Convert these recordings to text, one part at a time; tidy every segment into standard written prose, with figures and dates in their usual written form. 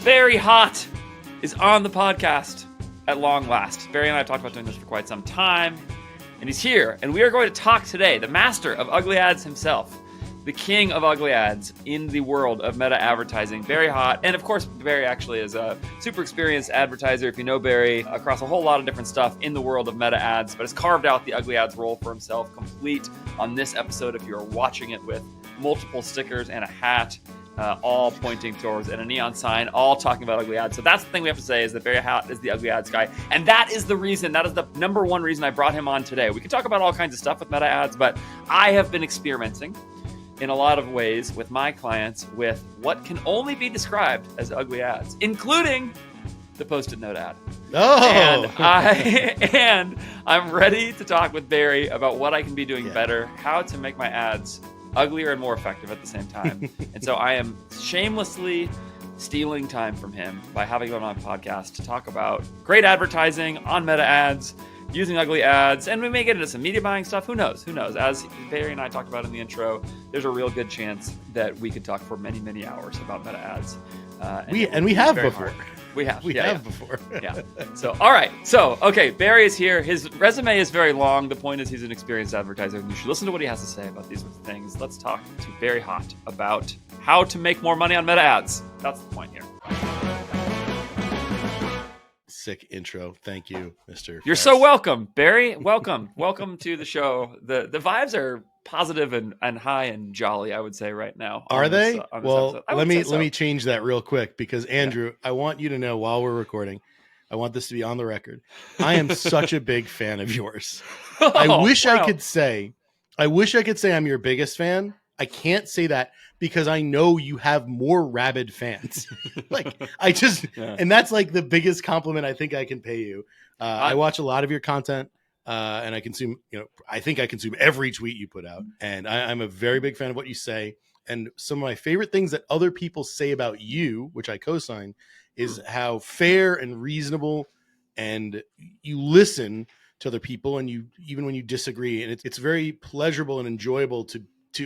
Very Hott is on the podcast at long last. Barry and I have talked about doing this for quite some time, and he's here. And we are going to talk today, the master of ugly ads himself, the king of ugly ads in the world of meta advertising, Barry Hott. And of course, Barry actually is a super experienced advertiser, if you know Barry, across a whole lot of different stuff in the world of meta ads, but has carved out the ugly ads role for himself complete on this episode if you're watching it with multiple stickers and a hat, all pointing towards and a neon sign, all talking about ugly ads. So that's the thing we have to say, is that Barry Hott is the ugly ads guy. And that is the reason, that is the number one reason I brought him on today. We can talk about all kinds of stuff with meta ads, but I have been experimenting in a lot of ways with my clients with what can only be described as ugly ads, including the Post-it note ad. Oh! And I'm ready to talk with Barry about what I can be doing better, how to make my ads uglier and more effective at the same time. And so I am shamelessly stealing time from him by having him on my podcast to talk about great advertising on meta ads, using ugly ads, and we may get into some media buying stuff. Who knows? As Barry and I talked about in the intro, there's a real good chance that we could talk for many, many hours about meta ads. We have before. We have before. Yeah. So, all right. So, okay, Barry is here. His resume is very long. The point is he's an experienced advertiser, and you should listen to what he has to say about these things. Let's talk to Barry Hott about how to make more money on meta ads. That's the point here. Sick intro. Thank you, Mr. You're so welcome, Barry. Welcome. Welcome to the show. The vibes are positive and high and jolly, I would say, right now. Are they? Well, let me change that real quick, because Andrew, I want you to know while we're recording, I want this to be on the record. I am such a big fan of yours. I wish I could say I'm your biggest fan. I can't say that because I know you have more rabid fans. And that's like the biggest compliment I think I can pay you. I watch a lot of your content, and I consume, I think I consume every tweet you put out, and I'm a very big fan of what you say. And some of my favorite things that other people say about you, which I co-sign, is how fair and reasonable, and you listen to other people, and you, even when you disagree, and it's very pleasurable and enjoyable to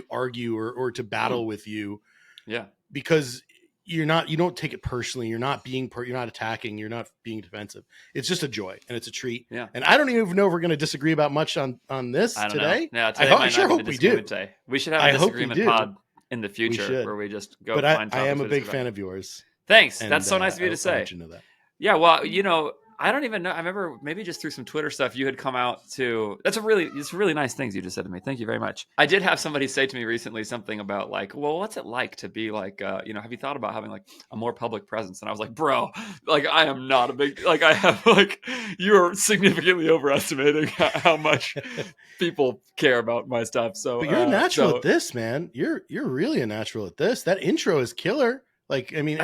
argue or to battle with you. Yeah. Because you don't take it personally. You're not you're not attacking. You're not being defensive. It's just a joy and it's a treat. Yeah. And I don't even know if we're going to disagree about much on this today. Yeah, I sure hope we do. We should have a disagreement pod in the future where we just go. But I am a big fan of yours. Thanks. That's so nice of you to say. I want you to know that. Yeah. Well, I don't even know. I remember maybe just through some Twitter stuff, you had come out to, it's really nice things you just said to me. Thank you very much. I did have somebody say to me recently something about like, well, what's it like to be like, have you thought about having like a more public presence? And I was like, bro, like I am not a big, like I have like, you're significantly overestimating how much people care about my stuff. So, but you're a natural at this, man. You're really a natural at this. That intro is killer. Like, I mean,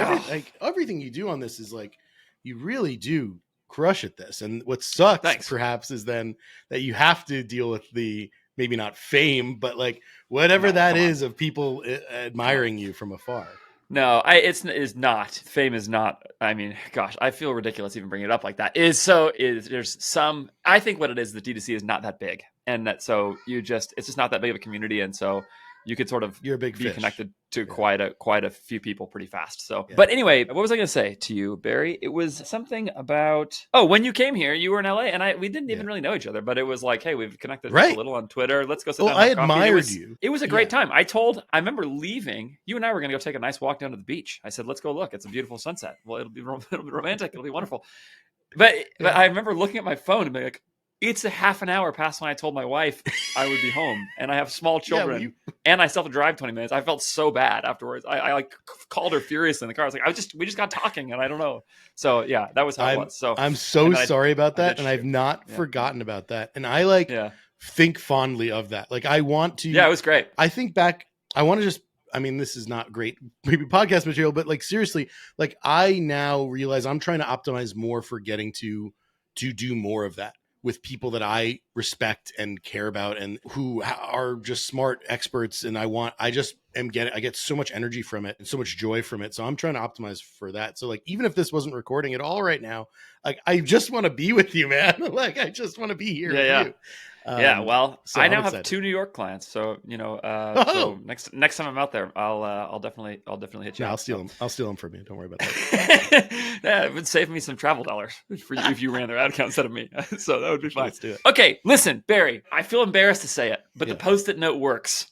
everything you do on this is like, you really do crush at this. And what sucks perhaps is then that you have to deal with the, maybe not fame, but like whatever that is of people admiring you from afar. No, it's not. Fame is not. I mean, gosh, I feel ridiculous even bringing it up like that. There's some, I think what it is, the D2C is not that big, and that so it's just not that big of a community, and so you could sort of be connected to quite a few people pretty fast. So, But anyway, what was I going to say to you, Barry? It was something about, when you came here, you were in LA, and we didn't even really know each other, but it was like, hey, we've connected a little on Twitter. Let's go sit down. I admired you. It was a great time. I remember leaving. You and I were going to go take a nice walk down to the beach. I said, let's go look. It's a beautiful sunset. Well, it'll be romantic. It'll be wonderful. But I remember looking at my phone and being like, it's a half an hour past when I told my wife I would be home, and I have small children, and I still have to drive 20 minutes. I felt so bad afterwards. I like called her furiously in the car. I was like, we just got talking, and I don't know. So yeah, that was how it was. So I'm so sorry about that, and I've not forgotten about that. And I think fondly of that. Like I want to. Yeah, it was great. I think back. I want to just. I mean, this is not great, maybe podcast material, but like seriously, like I now realize I'm trying to optimize more for getting to do more of that with people that I respect and care about and who are just smart experts. And I get so much energy from it and so much joy from it. So I'm trying to optimize for that. So like, even if this wasn't recording at all right now, like I just want to be with you, man. Like I just want to be here with you. Yeah, well, So I I'm now have excited. 2 New York clients, so so next time I'm out there, I'll definitely hit you. No, up. I'll steal them from you. Don't worry about that. Yeah, it would save me some travel dollars for you if you ran their ad account instead of me. So that would be fine. Let's do it. Okay, listen, Barry, I feel embarrassed to say it, but the Post-it note works.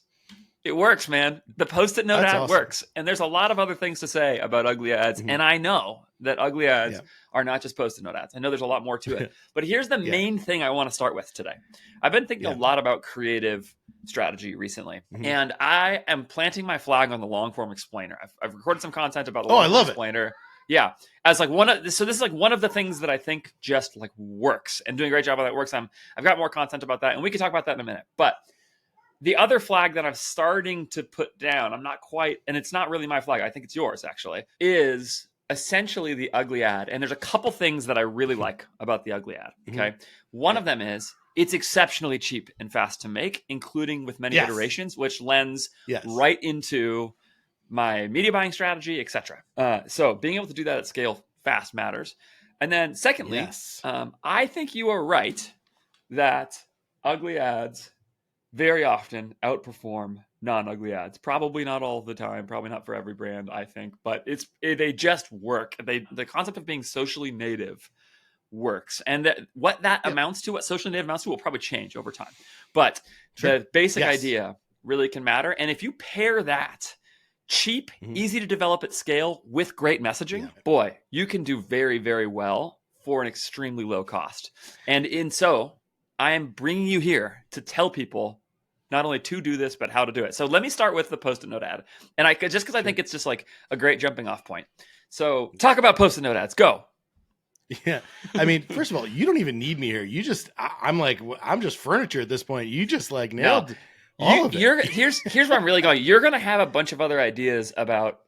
It works, man. The Post-it note ad works. And there's a lot of other things to say about ugly ads. And I know that ugly ads are not just Post-it note ads. I know there's a lot more to it. But here's the main thing I want to start with today. I've been thinking a lot about creative strategy recently. And I am planting my flag on the long form explainer. I've recorded some content about the long form explainer. Yeah. As like so this is like one of the things that I think just like works and doing a great job of that works. I've got more content about that. And we can talk about that in a minute. But the other flag that I'm starting to put down, I'm not quite, and it's not really my flag, I think it's yours actually, is essentially the ugly ad. And there's a couple things that I really like about the ugly ad. Okay. One of them is it's exceptionally cheap and fast to make, including with many iterations, which lends right into my media buying strategy, etc. So being able to do that at scale fast matters. And then secondly, I think you are right that ugly ads very often outperform non-ugly ads. Probably not all the time, probably not for every brand, I think, but they just work. The concept of being socially native works. And what that amounts to, what socially native amounts to, will probably change over time. But the basic idea really can matter. And if you pair that cheap, easy to develop at scale with great messaging, boy, you can do very, very well for an extremely low cost. And so I am bringing you here to tell people not only to do this, but how to do it. So let me start with the Post-it note ad. And just because I think it's just like a great jumping off point. So talk about Post-it note ads. Go. Yeah. I mean, first of all, you don't even need me here. I'm just furniture at this point. You just like nailed all of it. Here's where I'm really going. You're going to have a bunch of other ideas about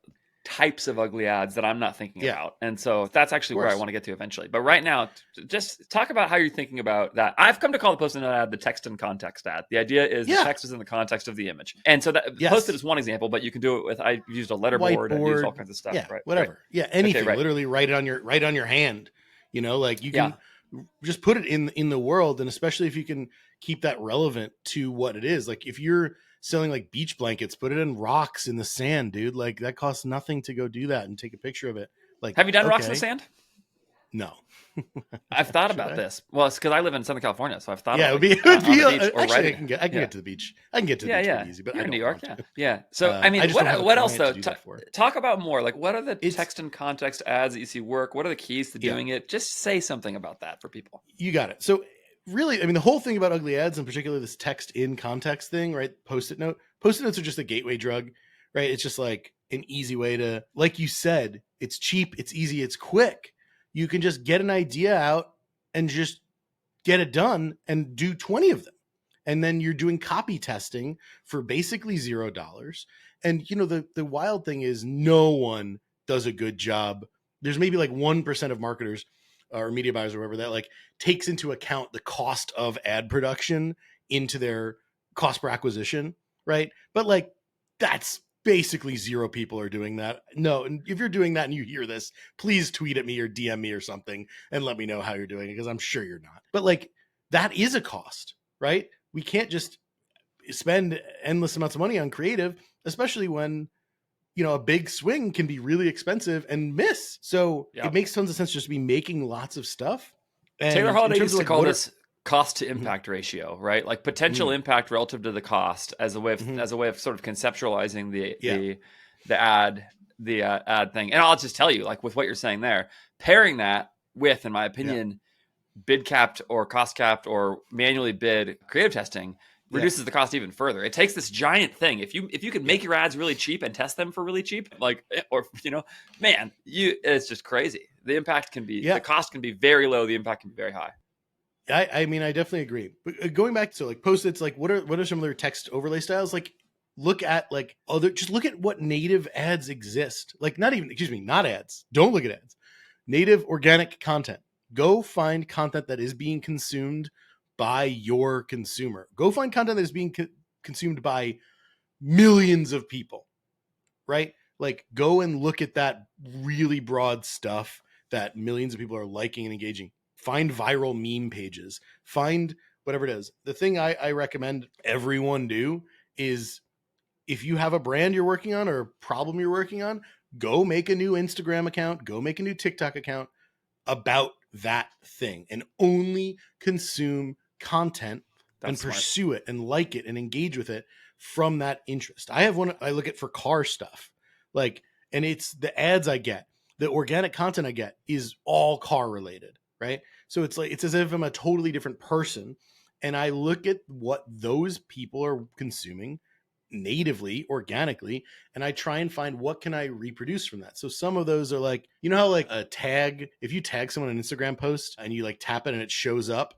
types of ugly ads that I'm not thinking about. And so that's actually where I want to get to eventually. But right now, just talk about how you're thinking about that. I've come to call the Post-it note ad the text and context ad. The idea is the text is in the context of the image. And so that Post-it is one example, but you can do it with, I used a letterboard and used all kinds of stuff. Yeah, right, whatever. Right. Yeah, anything. Okay, literally write it on your hand. You know, like you can just put it in the world. And especially if you can keep that relevant to what it is. Like if you're selling like beach blankets, put it in rocks in the sand, dude. Like that costs nothing to go do that and take a picture of it. Like, have you done rocks in the sand? No. I've thought about this. Well, it's because I live in Southern California, so I've thought. Yeah, about it would be. Actually, I can get to the beach. I can get to the beach pretty easy, but you're I in don't New York. Yeah. So I mean, what else though? Talk about more. Like, what are the text and context ads that you see work? What are the keys to doing it? Just say something about that for people. You got it. So really, I mean, the whole thing about ugly ads, and particularly this text in context thing, right? Post-it notes are just a gateway drug, right? It's just like an easy way to, like you said, it's cheap, it's easy, it's quick. You can just get an idea out and just get it done and do 20 of them. And then you're doing copy testing for basically $0. And, you know, the wild thing is no one does a good job. There's maybe like 1% of marketers or media buyers or whatever that like takes into account the cost of ad production into their cost per acquisition, right? But like that's basically 0 people are doing that. No, and if you're doing that and you hear this, please tweet at me or DM me or something and let me know how you're doing it, because I'm sure you're not. But like that is a cost, right? We can't just spend endless amounts of money on creative, especially when, you know, a big swing can be really expensive and miss. So it makes tons of sense just to be making lots of stuff. And Taylor Holiday used to call this cost to impact ratio, right? Like potential impact relative to the cost as a way of sort of conceptualizing the ad thing. And I'll just tell you, like with what you're saying there, pairing that with, in my opinion, bid capped or cost capped or manually bid creative testing reduces the cost even further. It takes this giant thing. If you can make your ads really cheap and test them for really cheap, like, or, you know, man, it's just crazy. The impact can be, the cost can be very low. The impact can be very high. I mean, I definitely agree. But going back to like Post-its, like what are some of their text overlay styles? Like look at what native ads exist. Like not ads. Don't look at ads. Native organic content. Go find content that is being consumed by your consumer. Go find content that is being consumed by millions of people, right? Like go and look at that really broad stuff that millions of people are liking and engaging. Find viral meme pages. Find whatever it is. The thing I recommend everyone do is, if you have a brand you're working on or a problem you're working on, go make a new Instagram account, go make a new TikTok account about that thing, and only consume content and pursue it and like it and engage with it from that interest. I have one I look at for car stuff, like, and it's the ads I get, the organic content I get is all car related, right? So it's like, it's as if I'm a totally different person, and I look at what those people are consuming natively, organically, and I try and find what can I reproduce from that. So some of those are like, you know how like a tag, if you tag someone on an Instagram post and you like tap it and it shows up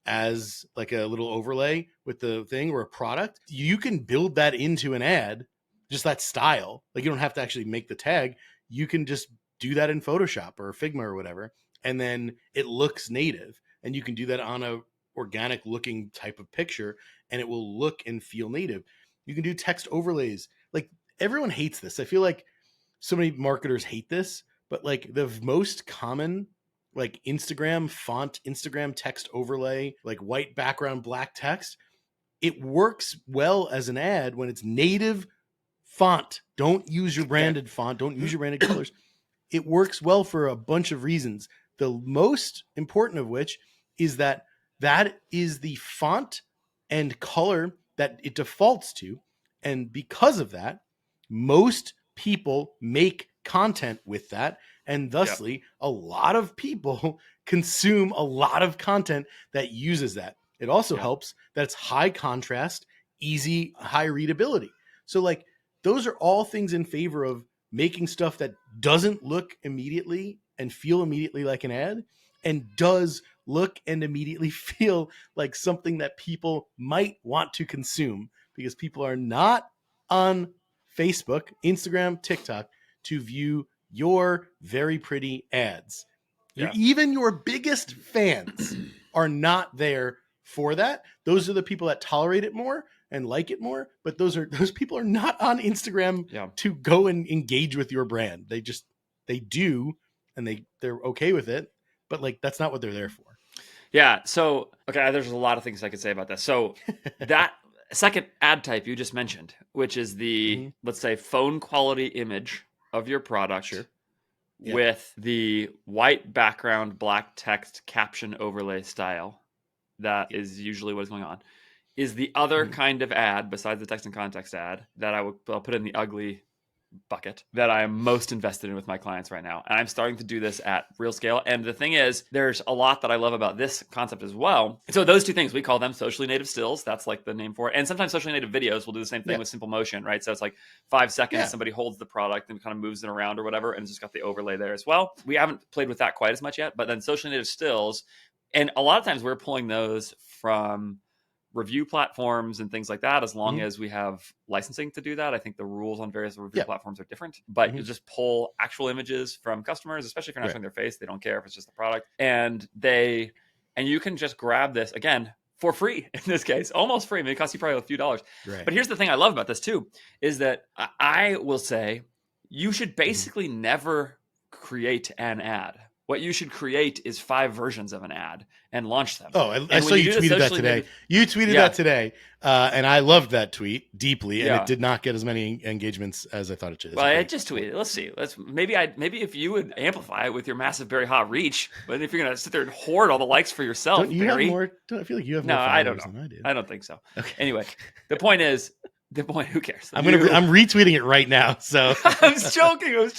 as like a little overlay with the thing or a product, you can build that into an ad, just that style. Like, you don't have to actually make the tag. You can just do that in Photoshop or Figma or whatever, and then it looks native, and you can do that on a organic looking type of picture, and it will look and feel native. You can do text overlays. Like, everyone hates this. I feel like so many marketers hate this, but like the most common like Instagram font, Instagram text overlay, like white background, black text, it works well as an ad when it's native font. Don't use your branded font. Don't use your branded colors. It works well for a bunch of reasons. The most important of which is that that is the font and color that it defaults to. And because of that, most people make content with that. And thusly, a lot of people consume a lot of content that uses that. It also helps that it's high contrast, easy, high readability. So like, those are all things in favor of making stuff that doesn't look immediately and feel immediately like an ad, and does look and immediately feel like something that people might want to consume, because people are not on Facebook, Instagram, TikTok to view your very pretty ads. Even your biggest fans are not there for that. Those are the people that tolerate it more and like it more, but those people are not on Instagram to go and engage with your brand. They do, and they're okay with it, but like, that's not what they're there for. Yeah. So, okay, there's a lot of things I could say about this. So that second ad type you just mentioned, which is the, let's say, phone quality image of your product with the white background, black text caption overlay style, that is usually what is going on, is the other kind of ad besides the text and context ad that I'll put in the ugly bucket that I'm most invested in with my clients right now. And I'm starting to do this at real scale. And the thing is, there's a lot that I love about this concept as well. So those two things, we call them socially native stills. That's like the name for it. And sometimes socially native videos will do the same thing with simple motion, right? So it's like 5 seconds, somebody holds the product and kind of moves it around or whatever, and it's just got the overlay there as well. We haven't played with that quite as much yet, but then socially native stills, and a lot of times we're pulling those from review platforms and things like that, as long as we have licensing to do that. I think the rules on various review platforms are different, but you just pull actual images from customers, especially if you're not showing their face. They don't care if it's just the product, and you can just grab this again for free in this case, almost free. I mean, it costs you probably a few dollars. But here's the thing I love about this too, is that I will say you should basically never create an ad. What you should create is 5 versions of an ad and launch them. Oh, I saw you tweeted that today. You tweeted that today, and I loved that tweet deeply, and it did not get as many engagements as I thought it should. Well, I just tweeted. Let's see. Maybe if you would amplify it with your massive Barry Hott reach, but if you're gonna sit there and hoard all the likes for yourself, don't you Barry, have more? I feel like you have more. No, I don't know. Than I did. I don't think so. Okay. Anyway, the point, who cares? I'm retweeting it right now. So I'm joking. You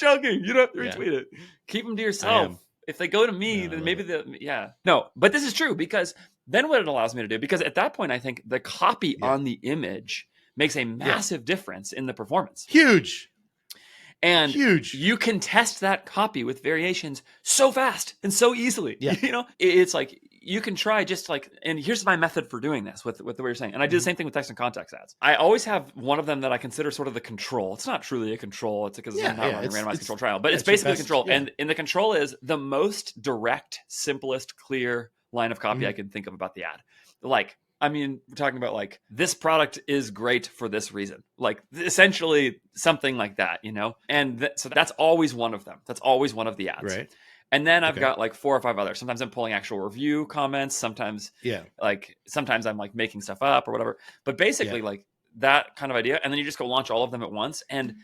don't have to retweet it. Keep them to yourself. If they go to me, then maybe but this is true, because then what it allows me to do, because at that point, I think the copy on the image makes a massive difference in the performance. Huge. And you can test that copy with variations so fast and so easily. You know, it's like, you can try just like, and here's my method for doing this with the way you're saying. And I do the same thing with text and context ads. I always have one of them that I consider sort of the control. It's not truly a control. It's because it's not running a randomized control trial, but it's basically control. And the control is the most direct, simplest, clear line of copy I can think of about the ad. Like, I mean, we're talking about like, this product is great for this reason. Like, essentially something like that, you know? And so that's always one of them. That's always one of the ads. Right. And then I've got like 4 or 5 others. Sometimes I'm pulling actual review comments. Sometimes I'm like making stuff up or whatever. But basically like that kind of idea. And then you just go launch all of them at once. And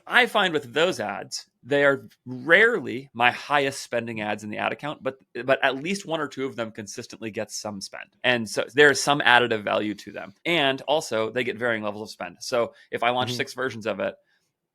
I find with those ads, they are rarely my highest spending ads in the ad account, but at least 1 or 2 of them consistently get some spend. And so there's some additive value to them. And also they get varying levels of spend. So if I launch 6 versions of it,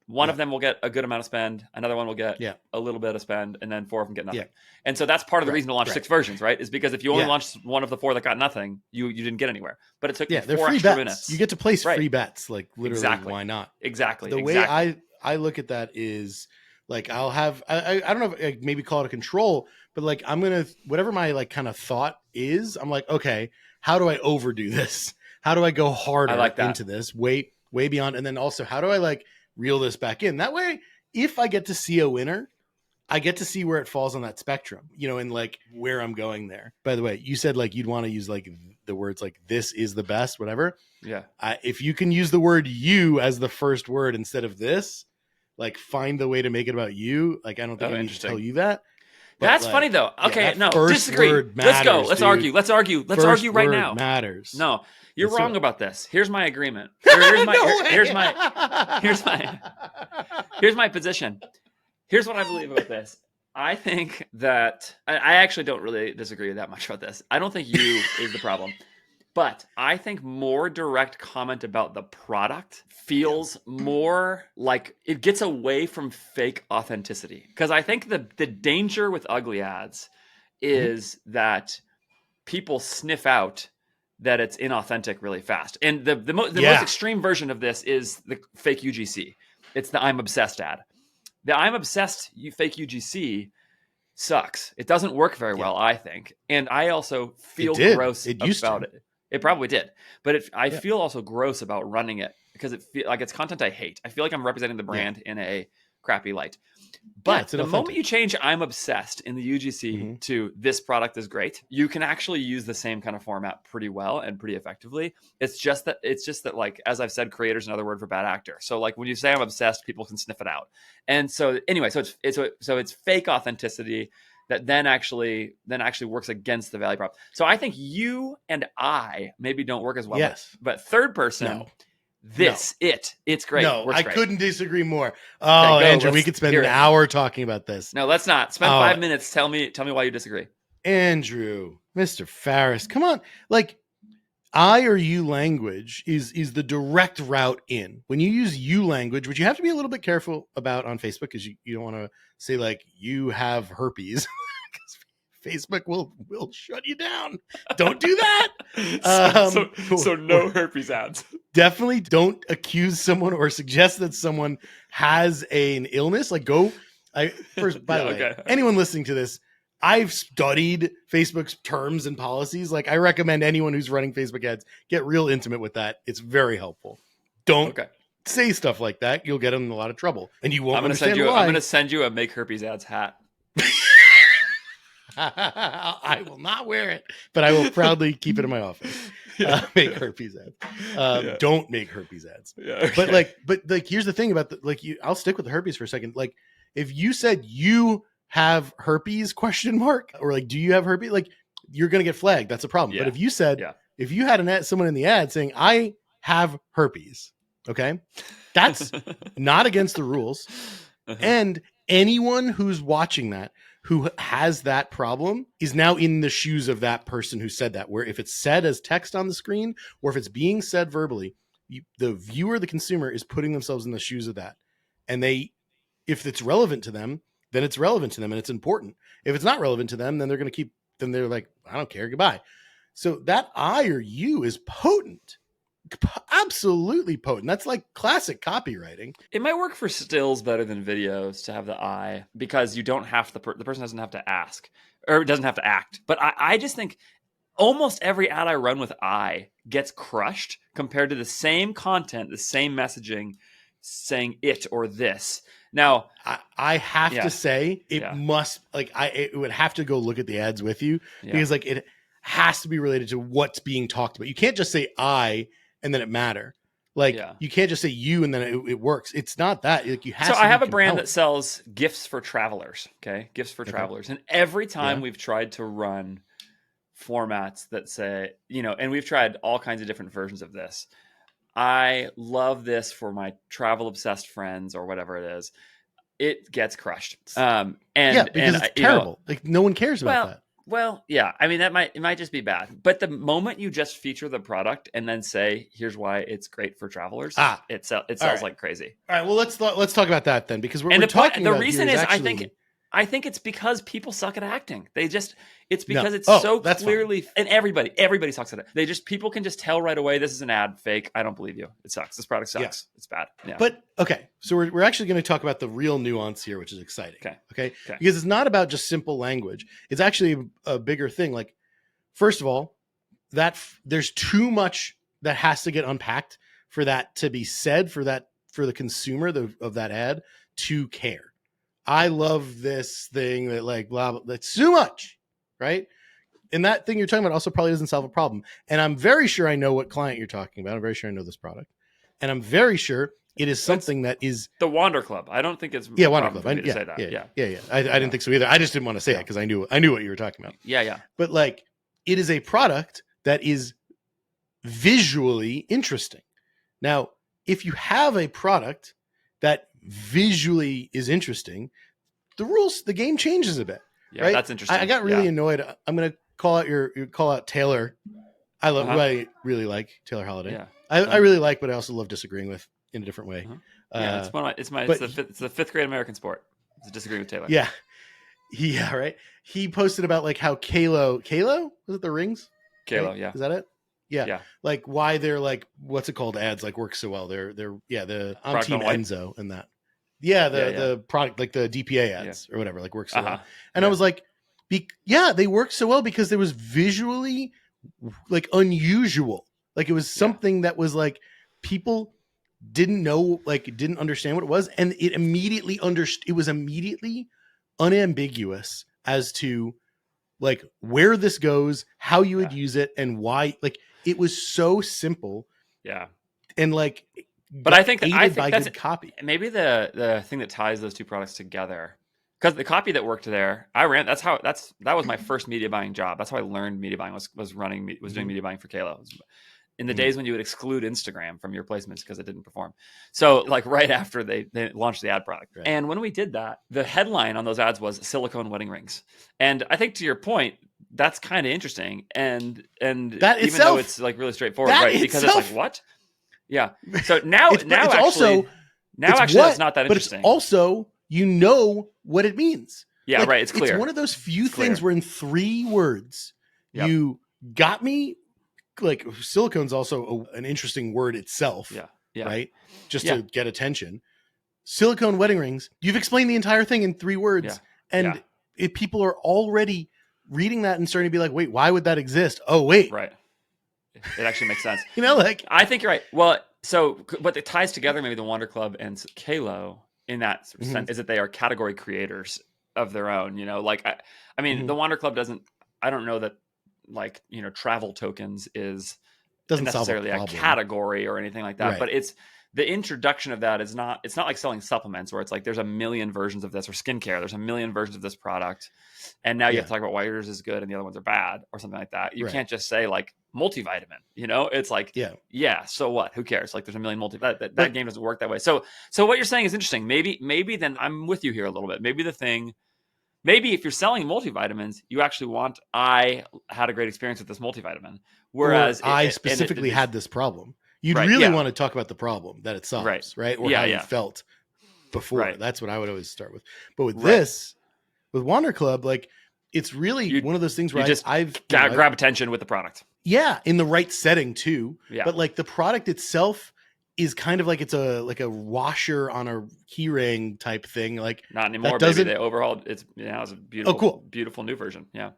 one of them will get a good amount of spend. Another one will get a little bit of spend, and then 4 of them get nothing. Yeah. And so that's part of the reason to launch 6 versions, right? Is because if you only launched one of the 4 that got nothing, you didn't get anywhere. But it took you 4 free extra bets. minutes. You get to place free bets, like literally. Why not? Exactly. The way I look at that is like I'll have I don't know if maybe call it a control, but like I'm gonna whatever my like kind of thought is, I'm like, okay, how do I overdo this? How do I go harder into this? Way beyond, and then also how do I like reel this back in? That way, if I get to see a winner, I get to see where it falls on that spectrum, and like where I'm going there. By the way, you said like you'd want to use like the words like this is the best, whatever. Yeah. If you can use the word you as the first word instead of this, like find the way to make it about you. Like, I don't think I need to tell you that. That's funny though. Okay, no, disagree. Let's go. Let's argue. Let's argue right now. Matters. No, you're wrong about this. Here's my agreement. Here's my position. Here's what I believe about this. I think that I actually don't really disagree that much about this. I don't think you is the problem. But I think more direct comment about the product feels more like it gets away from fake authenticity. Because I think the danger with ugly ads is that people sniff out that it's inauthentic really fast. And the most extreme version of this is the fake UGC. It's the I'm obsessed ad. The I'm obsessed fake UGC sucks. It doesn't work very well, I think. And I also feel gross about it. It probably did, but I feel also gross about running it because it feels like it's content I hate. I feel like I'm representing the brand in a crappy light. But the moment you change "I'm obsessed" in the UGC to "this product is great," you can actually use the same kind of format pretty well and pretty effectively. It's just that like, as I've said, creator's another word for bad actor. So like when you say "I'm obsessed," people can sniff it out. And so anyway, so it's fake authenticity that then actually works against the value prop. So I think you and I maybe don't work as well. Yes. But third person, it's great. No, I couldn't disagree more. Oh, okay, Andrew, we could spend an hour talking about this. No, let's not. Spend 5 minutes. Tell me why you disagree. Andrew, Mr. Farris, come on. Like, I or you language is the direct route in. When you use you language, which you have to be a little bit careful about on Facebook, because you don't want to say like you have herpes. Facebook will shut you down. Don't do that. So no herpes ads. Definitely don't accuse someone or suggest that someone has an illness. Like by the way, anyone listening to this, I've studied Facebook's terms and policies. Like, I recommend anyone who's running Facebook ads get real intimate with that. It's very helpful. Don't say stuff like that. You'll get in a lot of trouble, and you won't understand why. I'm going to send you a Make Herpes Ads hat. I will not wear it, but I will proudly keep it in my office. Make herpes ads. Don't make herpes ads. Yeah, okay. But here's the thing about I'll stick with the herpes for a second. Like, if you said you have herpes ? Or like, do you have herpes? Like, you're gonna get flagged. That's a problem. Yeah. But if you said, if you had someone in the ad saying, I have herpes, okay, that's not against the rules. And anyone who's watching that who has that problem is now in the shoes of that person who said that, where if it's said as text on the screen or if it's being said verbally, the viewer, the consumer, is putting themselves in the shoes of that. And if it's relevant to them, then it's relevant to them and it's important. If it's not relevant to them, then they're like, I don't care, goodbye. So that I or you is potent. Absolutely potent. That's like classic copywriting. It might work for stills better than videos to have the I, because you don't have the person doesn't have to ask, or doesn't have to act. But I just think almost every ad I run with I gets crushed compared to the same content, the same messaging, saying it or this. Now, I have to say it must, it would have to go look at the ads with you, because like it has to be related to what's being talked about. You can't just say I and then it matter. Like you can't just say you and then it works. It's not that. Like you have. So I have a brand that sells gifts for travelers. Okay, gifts for travelers, and every time we've tried to run formats that say, and we've tried all kinds of different versions of this. I love this for my travel obsessed friends or whatever it is. It gets crushed. Because it's terrible. Like no one cares about that. Well, yeah. I mean, it might just be bad. But the moment you just feature the product and then say, "Here's why it's great for travelers," it sells like crazy. All right. Well, let's talk about that then, because we're talking. The reason is actually... I think it's because people suck at acting. It's because it's so clearly, and everybody sucks at it. People can just tell right away, this is an ad, fake. I don't believe you. It sucks. This product sucks. Yeah. It's bad. Yeah. But okay, so we're actually going to talk about the real nuance here, which is exciting. Okay. Because it's not about just simple language. It's actually a bigger thing. Like, first of all, that there's too much that has to get unpacked for that to be said, for the consumer of that ad to care. I love this thing that like blah, blah, that's too much, right? And that thing you're talking about also probably doesn't solve a problem. And I'm very sure I know what client you're talking about. I'm very sure I know this product. And I'm very sure it is something that is... The Wander Club. I don't think it's... Yeah, Wander Club. I didn't think so either. I just didn't want to say it because I knew what you were talking about. Yeah. But like, it is a product that is visually interesting. Now, if you have a product that visually is interesting, the game changes a bit. Yeah, right? That's interesting. I got really annoyed. I'm going to call out Taylor. I love who I really like, Taylor Holiday. Yeah. I really like, but I also love disagreeing with in a different way. Yeah, it's the fifth grade American sport. It's disagreeing with Taylor. Yeah, right. He posted about like how Kalo was it the rings? Kalo, right? Yeah. Is that it? Yeah. Like why they're like, what's it called? Ads like work so well. They're the on Team Enzo and that. Yeah, the product, like the DPA ads or whatever, like works so well. And I was like, they worked so well because there was visually like unusual. Like it was something that was like people didn't know, like didn't understand what it was. And it immediately it was immediately unambiguous as to like where this goes, how you would use it and why. Like it was so simple. Yeah. And like, but I think that's copy. Maybe the thing that ties those two products together, because the copy that worked there, that was my first media buying job. That's how I learned media buying was doing media buying for Kalo. In the days when you would exclude Instagram from your placements because it didn't perform. So like right after they launched the ad product. Right. And when we did that, the headline on those ads was silicone wedding rings. And I think to your point, that's kind of interesting. And that even though it's like really straightforward, right? Because it's like, what? Yeah. So now that's not that interesting. But it's also, what it means. Yeah, like, right. It's clear. It's one of those few things where in 3 words, you got me. Like silicone's also an interesting word itself. Yeah. Right. Just to get attention. Silicone wedding rings. You've explained the entire thing in 3 words. Yeah. And if people are already reading that and starting to be like, wait, why would that exist? Oh, wait. Right. It actually makes sense. Like I think you're right. Well, so what it ties together maybe the Wander Club and Kalo in that sense is that they are category creators of their own, like, I mean, the Wander Club I don't know that like, travel tokens doesn't necessarily a category or anything like that, right. But it's the introduction of that it's not like selling supplements where it's like, there's a million versions of this, or skincare. There's a million versions of this product. And now you have to talk about why yours is good and the other ones are bad or something like that. You can't just say like multivitamin, it's like, so what, who cares? Like there's a million that game doesn't work that way. So what you're saying is interesting. Maybe then I'm with you here a little bit. Maybe if you're selling multivitamins, you actually want, I had a great experience with this multivitamin. Whereas I specifically had this problem. You'd really want to talk about the problem that it solves, right? Or how you felt before. Right. That's what I would always start with. But with this, with Wander Club, like it's really one of those things where I've grab attention with the product. Yeah, in the right setting too. Yeah. But like the product itself is kind of like it's a washer on a key ring type thing. Like not anymore. Baby. They overhauled it's a beautiful, beautiful new version. Yeah.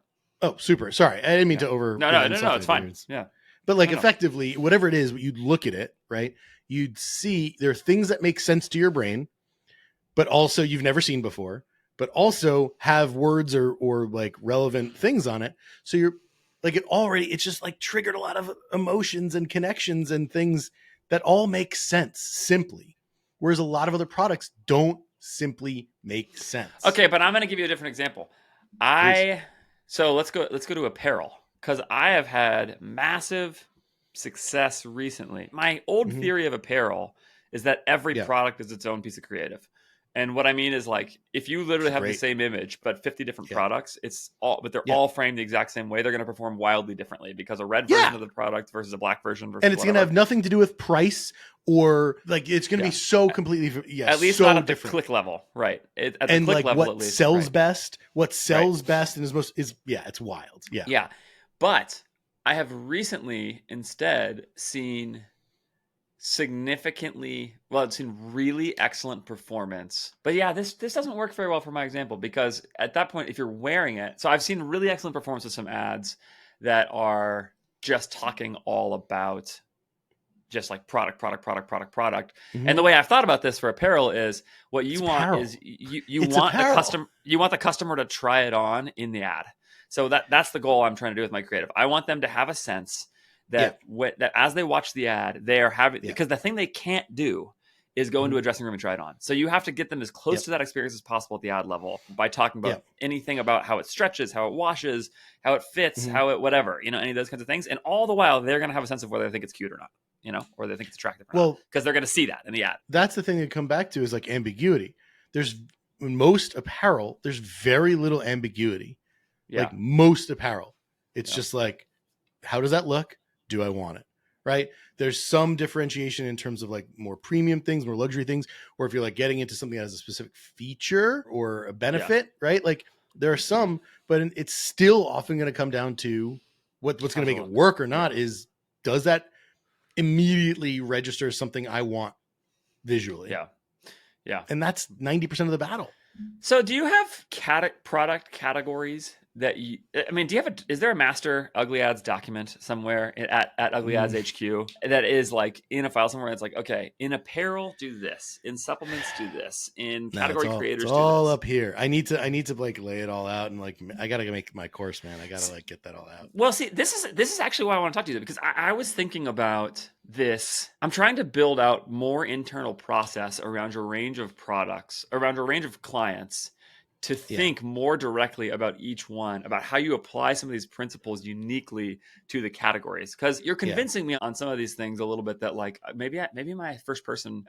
Oh, super. Sorry, I didn't mean to over. No, it's fine. Yeah. But like effectively, whatever it is, you'd look at it, right? You'd see there are things that make sense to your brain, but also you've never seen before, but also have words or like relevant things on it. So you're like it's just like triggered a lot of emotions and connections and things that all make sense simply, whereas a lot of other products don't simply make sense. Okay, but I'm going to give you a different example. So let's go to apparel, because I have had massive success recently. My old theory of apparel is that every product is its own piece of creative. And what I mean is, like, if you literally have the same image but 50 different products, but they're all framed the exact same way, they're going to perform wildly differently, because a red version of the product versus a black version versus, and it's going to have nothing to do with price, or like it's going to be so completely at least so not at different. The click level, right? At the and click like level, what at least, sells best, what sells best, and is most is it's wild. Yeah. But I have recently instead seen I've seen really excellent performance. But yeah, this doesn't work very well for my example, because at that point, if you're wearing it, so I've seen really excellent performance with some ads that are just talking all about just like product. And the way I've thought about this for apparel is, what you want is you want the customer to try it on in the ad. So that's the goal I'm trying to do with my creative. I want them to have a sense that that as they watch the ad, they are having, because the thing they can't do is go into a dressing room and try it on. So you have to get them as close to that experience as possible at the ad level by talking about anything about how it stretches, how it washes, how it fits, how it whatever, any of those kinds of things. And all the while, they're going to have a sense of whether they think it's cute or not, or they think it's attractive or not, because they're going to see that in the ad. That's the thing that come back to is like ambiguity. In most apparel, there's very little ambiguity. Like most apparel, it's just like, how does that look? Do I want it? Right? There's some differentiation in terms of like more premium things, more luxury things, or if you're like getting into something that has a specific feature or a benefit, right? Like there are some, but it's still often going to come down to what's going to make it work or not is, does that immediately register something I want visually? Yeah. And that's 90% of the battle. So do you have product categories that is there a master Ugly Ads document somewhere at Ugly Ads HQ that is like in a file somewhere? It's like, okay, in apparel, do this. In supplements, do this. In category creators, do this. It's all up here. I need to like lay it all out, and like I got to make my course, man. I got to like get that all out. Well, see, this is actually why I want to talk to you, because I was thinking about this. I'm trying to build out more internal process around your range of products, around your range of clients, to think more directly about each one, about how you apply some of these principles uniquely to the categories. Because you're convincing me on some of these things a little bit that like maybe my frustration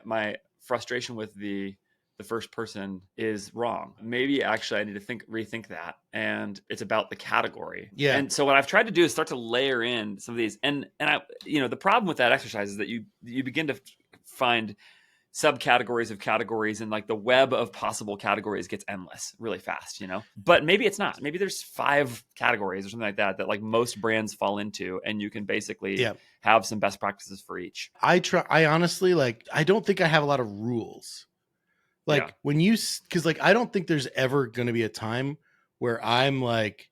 with the first person is wrong. Maybe actually I need to rethink that, and it's about the category. Yeah. And so what I've tried to do is start to layer in some of these, and I, the problem with that exercise is that you begin to find subcategories of categories, and like the web of possible categories gets endless really fast, but maybe it's not. Maybe there's 5 categories or something like that like most brands fall into, and you can basically have some best practices for each. I honestly, like, I don't think I have a lot of rules. Like because like, I don't think there's ever going to be a time where I'm like,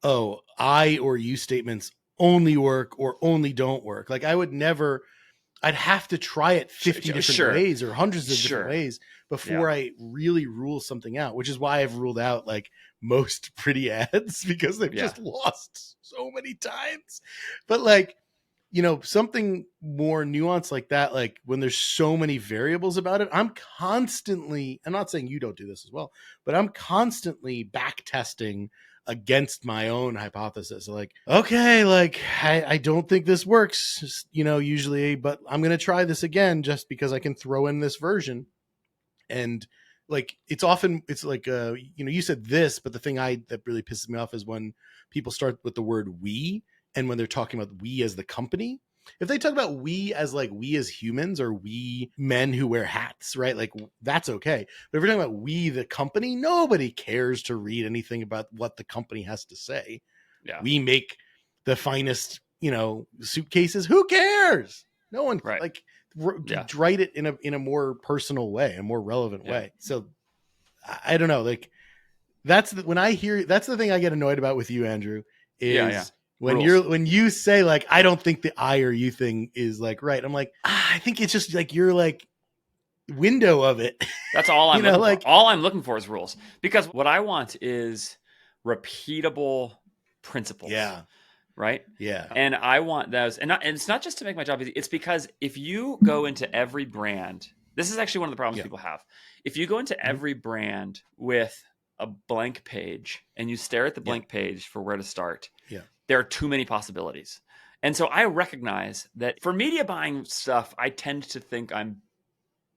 oh, I or you statements only work or only don't work. Like I'd have to try it 50 different ways or hundreds of different ways before I really rule something out, which is why I've ruled out like most pretty ads, because they've just lost so many times. But like, something more nuanced like that, like when there's so many variables about it, I'm not saying you don't do this as well, but I'm constantly back testing against my own hypothesis. Like, okay, like I don't think this works, usually, but I'm going to try this again just because I can throw in this version. And like, it's like, you said this, but the thing that really pisses me off is when people start with the word we, and when they're talking about we as the company. If they talk about we as like we as humans, or we men who wear hats, right? Like that's okay. But if we're talking about we, the company, nobody cares to read anything about what the company has to say. Yeah. We make the finest, suitcases. Who cares? No one like write it in a more personal way, a more relevant way. So I don't know. Like that's the thing I get annoyed about with you, Andrew, is when you say like, I don't think the I or you thing is like right. I'm like, I think it's just like you're like window of it. That's all I'm looking for. All I'm looking for is rules, because what I want is repeatable principles. Yeah. right? Yeah. And I want those, and it's not just to make my job easy. It's because if you go into every brand, this is actually one of the problems people have. If you go into every brand with a blank page and you stare at the blank page for where to start, there are too many possibilities. And so I recognize that for media buying stuff, I tend to think I'm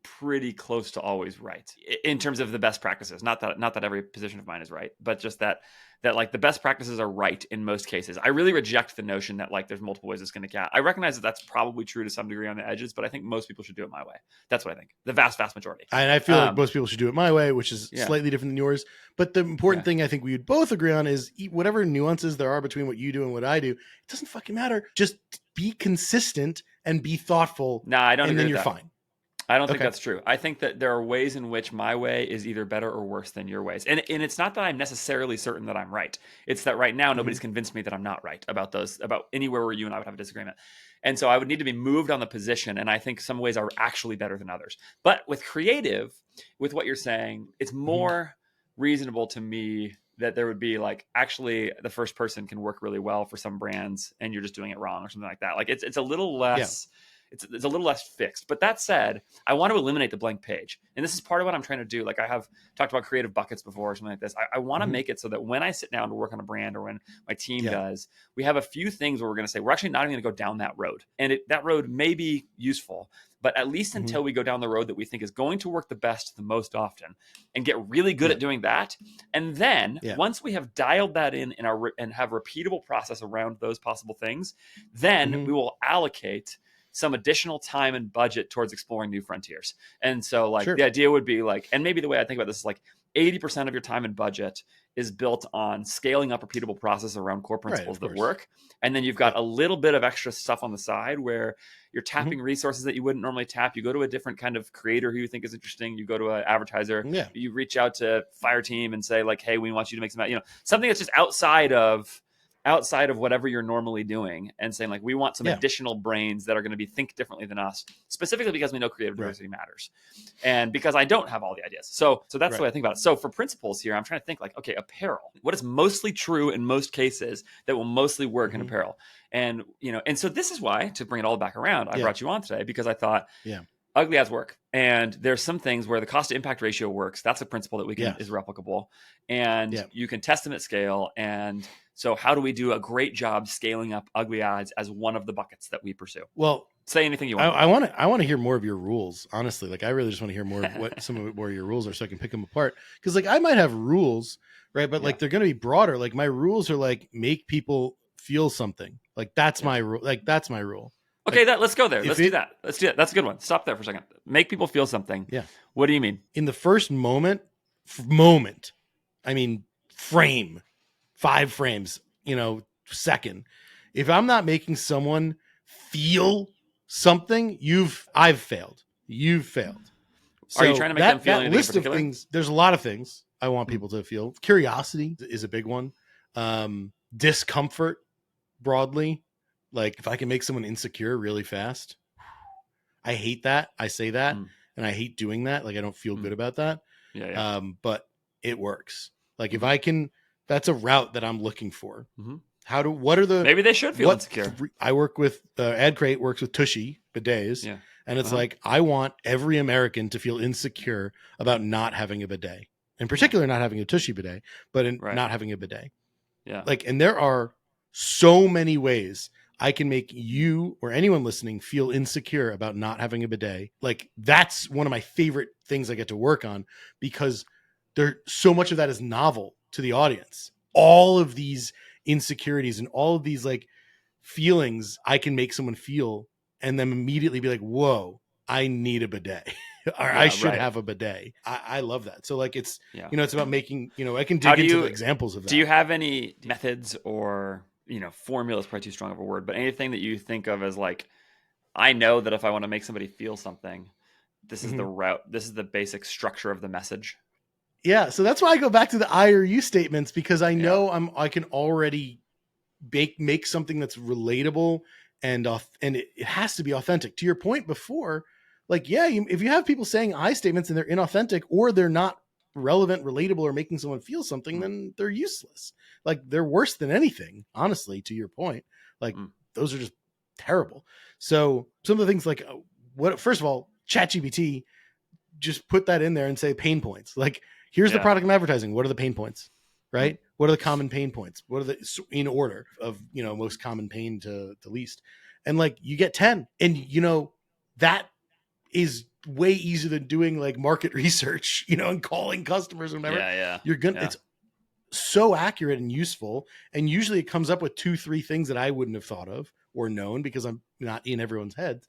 pretty close to always right in terms of the best practices. Not that every position of mine is right, but just that like the best practices are right in most cases. I really reject the notion that like there's multiple ways to skin a cat. I recognize that that's probably true to some degree on the edges, but I think most people should do it my way. That's what I think. The vast majority. And I feel like most people should do it my way, which is slightly different than yours. But the important thing I think we would both agree on is whatever nuances there are between what you do and what I do, it doesn't fucking matter. Just be consistent and be thoughtful. No, I don't agree. And then you're fine. I don't think that's true. I think that there are ways in which my way is either better or worse than your ways. And it's not that I'm necessarily certain that I'm right. It's that right now nobody's convinced me that I'm not right about anywhere where you and I would have a disagreement. And so I would need to be moved on the position. And I think some ways are actually better than others. But with creative, with what you're saying, it's more reasonable to me that there would be like, actually the first person can work really well for some brands and you're just doing it wrong or something like that. Like it's a little less... Yeah. It's a little less fixed. But that said, I want to eliminate the blank page. And this is part of what I'm trying to do. Like I have talked about creative buckets before or something like this. I want to make it so that when I sit down to work on a brand or when my team does, we have a few things where we're going to say, we're actually not even going to go down that road. And that road may be useful, but at least until we go down the road that we think is going to work the best, the most often, and get really good at doing that. And then once we have dialed that in and have repeatable process around those possible things, then we will allocate some additional time and budget towards exploring new frontiers. And so like the idea would be like, and maybe the way I think about this is like 80% of your time and budget is built on scaling up repeatable process around core principles that work. And then you've got a little bit of extra stuff on the side where you're tapping resources that you wouldn't normally tap. You go to a different kind of creator who you think is interesting. You go to an advertiser, you reach out to Fire Team and say like, hey, we want you to make something that's just outside of whatever you're normally doing, and saying like, we want some additional brains that are going to think differently than us, specifically because we know creative diversity matters. And because I don't have all the ideas. So that's the way I think about it. So for principles here, I'm trying to think like, okay, apparel, what is mostly true in most cases that will mostly work in apparel? And, and so this is why, to bring it all back around, I brought you on today because I thought, ugly ads work. And there's some things where the cost to impact ratio works. That's a principle that we can is replicable. And you can test them at scale. And so how do we do a great job scaling up ugly ads as one of the buckets that we pursue? Well, say anything you want. I want to hear more of your rules, honestly. Like I really just want to hear more of what some of your rules are so I can pick them apart. Because like I might have rules, right? But like they're going to be broader. Like my rules are like make people feel something. Like that's my rule. Like that's my rule. Okay, let's go there. Let's do that. That's a good one. Stop there for a second. Make people feel something. Yeah. What do you mean? In the first moment, I mean, 5 frames, second. If I'm not making someone feel something, I've failed. You've failed. So are you trying to make them feel anything list in particular? Of things, there's a lot of things I want people to feel. Curiosity is a big one. Discomfort broadly. Like if I can make someone insecure really fast, I hate that. I say that and I hate doing that. Like I don't feel good about that. Yeah. But it works. Like if I can, that's a route that I'm looking for. Maybe they should feel insecure. I work with AdCrate works with Tushy bidets. Yeah. And it's like, I want every American to feel insecure about not having a bidet, in particular, not having a Tushy bidet, but not having a bidet. Yeah. Like, and there are so many ways I can make you or anyone listening feel insecure about not having a bidet. Like that's one of my favorite things I get to work on because so much of that is novel to the audience. All of these insecurities and all of these like feelings I can make someone feel and then immediately be like, whoa, I need a bidet or I should have a bidet. I love that. So like it's, it's about making, I can dig into the examples of that. Do you have any methods or formula is probably too strong of a word, but anything that you think of as like, I know that if I want to make somebody feel something, this is the route, this is the basic structure of the message. Yeah. So that's why I go back to the I or you statements because I know I can already make something that's relatable and it has to be authentic. To your point before, like, if you have people saying I statements and they're inauthentic or they're not relevant, relatable, or making someone feel something, then they're useless. Like they're worse than anything, honestly, to your point. Like those are just terrible. So some of the things like first of all, ChatGPT, just put that in there and say pain points. Like, here's the product I'm advertising. What are the pain points? Right? What are the common pain points? What are the in order of, most common pain to least? And like you get 10, and that is way easier than doing like market research, and calling customers and whatever. It's so accurate and useful. And usually it comes up with 2-3 things that I wouldn't have thought of or known because I'm not in everyone's heads.